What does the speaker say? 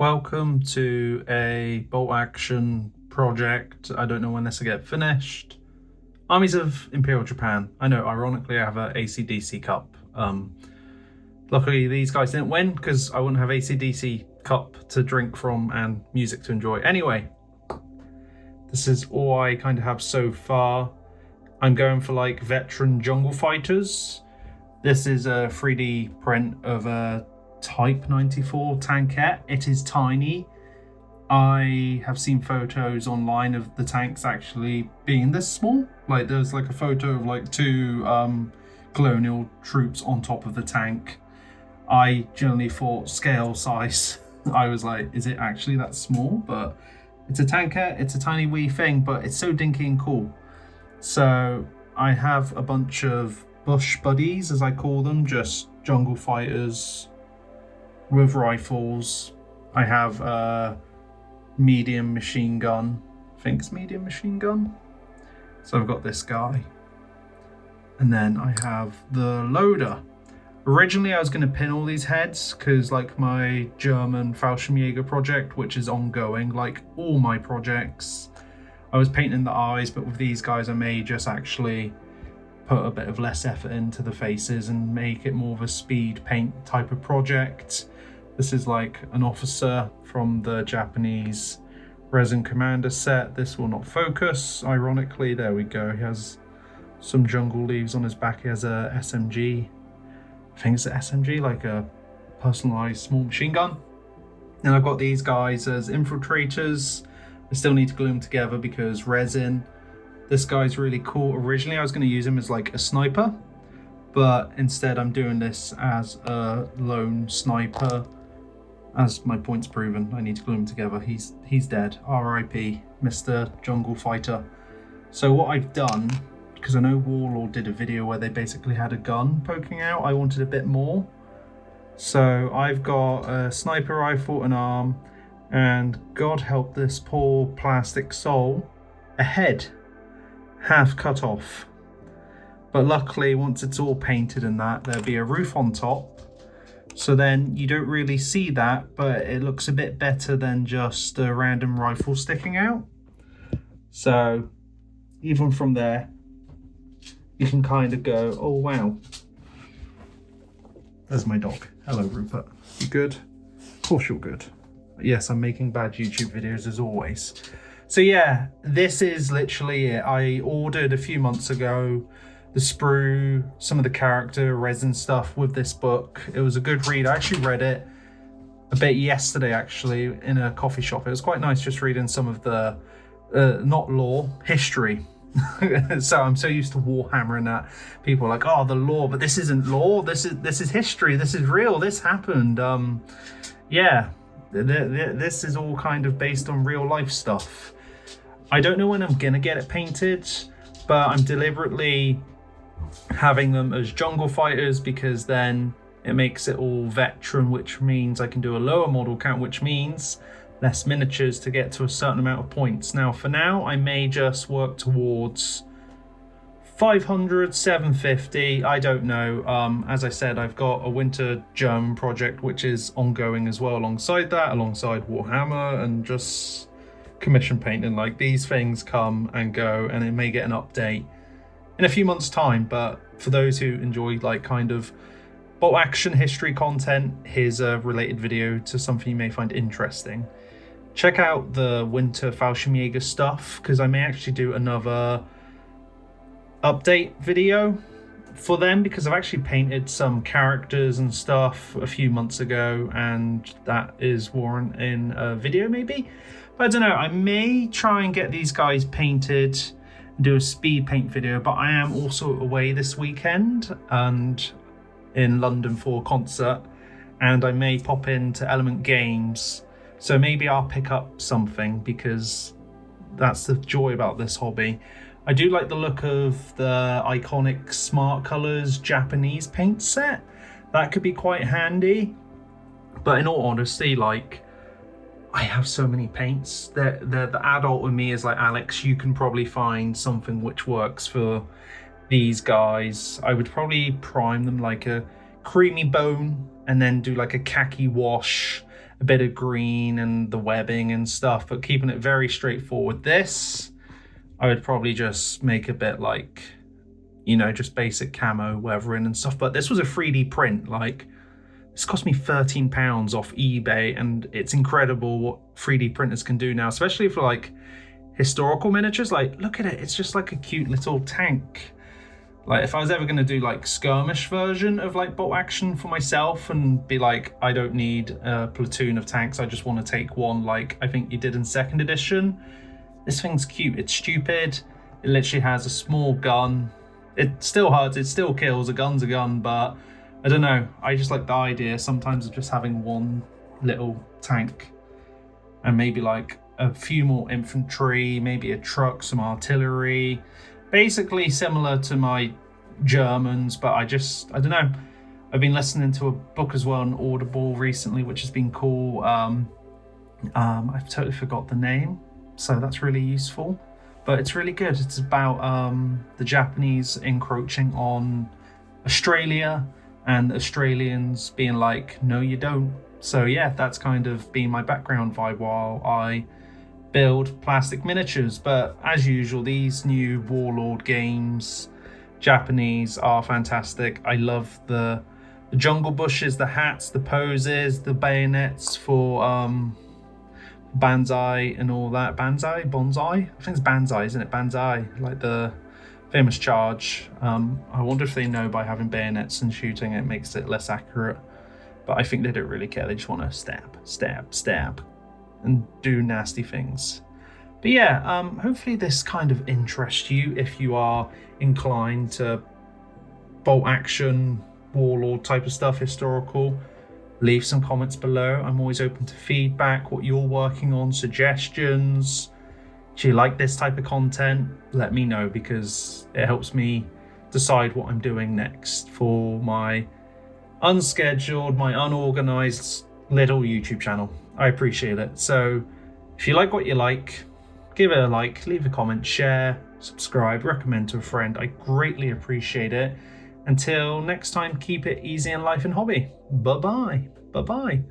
Welcome to a bolt action project. I don't know when this will get finished. Armies of Imperial Japan. I know, ironically, I have a AC/DC cup. Luckily, these guys didn't win because I wouldn't have AC/DC cup to drink from and music to enjoy. Anyway, this is all I kind of have so far. I'm going for like veteran jungle fighters. This is a 3D print of a Type 94 tankette. It is tiny. I have seen photos online of the tanks actually being this small. Like there's like a photo of like two colonial troops on top of the tank. I generally thought scale size. I was like, is it actually that small? But it's a tankette, it's a tiny wee thing, but it's so dinky and cool. So I have a bunch of bush buddies, as I call them, just jungle fighters with rifles. I have a medium machine gun. I think it's medium machine gun. So I've got this guy. And then I have the loader. Originally I was going to pin all these heads because like my German Fallschirmjäger project, which is ongoing, like all my projects, I was painting the eyes, but with these guys I may just actually put a bit of less effort into the faces and make it more of a speed paint type of project. This is like an officer from the Japanese Resin Commander set. This will not focus, ironically. There we go. He has some jungle leaves on his back. He has a SMG. I think it's an SMG, like a personalized small machine gun. And I've got these guys as infiltrators. I still need to glue them together because resin. This guy's really cool. Originally I was going to use him as like a sniper, but instead I'm doing this as a lone sniper. As my point's proven, I need to glue him together. He's dead. R.I.P. Mr. Jungle Fighter. So what I've done, because I know Warlord did a video where they basically had a gun poking out, I wanted a bit more. So I've got a sniper rifle, an arm, and God help this poor plastic soul, a head half cut off. But luckily, once it's all painted and that, there'll be a roof on top. So then you don't really see that, but it looks a bit better than just a random rifle sticking out. So even from there, you can kind of go, oh wow. There's my dog. Hello, Rupert. You good? Of course you're good. Yes, I'm making bad YouTube videos as always. So yeah, this is literally it. I ordered a few months ago the sprue, some of the character resin stuff with this book. It was a good read. I actually read it a bit yesterday actually in a coffee shop. It was quite nice just reading some of the not lore, history. So I'm so used to Warhammer and that people are like, oh, the lore, but this isn't lore. This is history. This is real. This happened. Yeah, this is all kind of based on real life stuff. I don't know when I'm gonna get it painted, but I'm deliberately having them as jungle fighters because then it makes it all veteran, which means I can do a lower model count, which means less miniatures to get to a certain amount of points. Now, for now, I may just work towards 500, 750, I don't know. As I said, I've got a winter German project, which is ongoing as well alongside that, alongside Warhammer and just commission painting. Like these things come and go and it may get an update in a few months time, but for those who enjoy like kind of bolt action history content, here's a related video to something you may find interesting. Check out the winter Fallschirmjäger stuff because I may actually do another update video for them because I've actually painted some characters and stuff a few months ago and that is warranting a video maybe. But I don't know, I may try and get these guys painted and do a speed paint video, but I am also away this weekend and in London for a concert, and I may pop into Element Games, so maybe I'll pick up something because that's the joy about this hobby. I do like the look of the iconic Smart Colors Japanese paint set. That could be quite handy, but in all honesty, like I have so many paints. The adult in me is like, Alex, you can probably find something which works for these guys. I would probably prime them like a creamy bone and then do like a khaki wash a bit of green and the webbing and stuff, but keeping it very straightforward. This, I would probably just make a bit like, you know, just basic camo weathering and stuff. But this was a 3D print. Like, this cost me £13 off eBay, and it's incredible what 3D printers can do now, especially for like historical miniatures. Like, look at it, it's just like a cute little tank. Like, if I was ever going to do like skirmish version of like bolt action for myself and be like, I don't need a platoon of tanks, I just want to take one, like I think you did in 2nd edition. This thing's cute, it's stupid. It literally has a small gun. It still hurts, it still kills, a gun's a gun, but I don't know, I just like the idea sometimes of just having one little tank and maybe like a few more infantry, maybe a truck, some artillery. Basically similar to my Germans, but I don't know. I've been listening to a book as well on Audible recently, which has been cool. I've totally forgot the name, so that's really useful. But it's really good. It's about the Japanese encroaching on Australia and Australians being like, no, you don't. So yeah, that's kind of been my background vibe while I build plastic miniatures. But as usual, these new Warlord games, Japanese, are fantastic. I love the jungle bushes, the hats, the poses, the bayonets for Banzai and all that. Bonsai? I think it's Banzai, isn't it? Banzai, like the famous charge. I wonder if they know by having bayonets and shooting it makes it less accurate, but I think they don't really care. They just want to stab and do nasty things. But yeah, hopefully this kind of interests you if you are inclined to bolt action, warlord type of stuff, historical. Leave some comments below. I'm always open to feedback, what you're working on, suggestions. Do you like this type of content? Let me know, because it helps me decide what I'm doing next for my unscheduled, my unorganized little YouTube channel. I appreciate it. So if you like what you like, give it a like, leave a comment, share, subscribe, recommend to a friend. I greatly appreciate it. Until next time, keep it easy in life and hobby. Bye-bye. Bye-bye.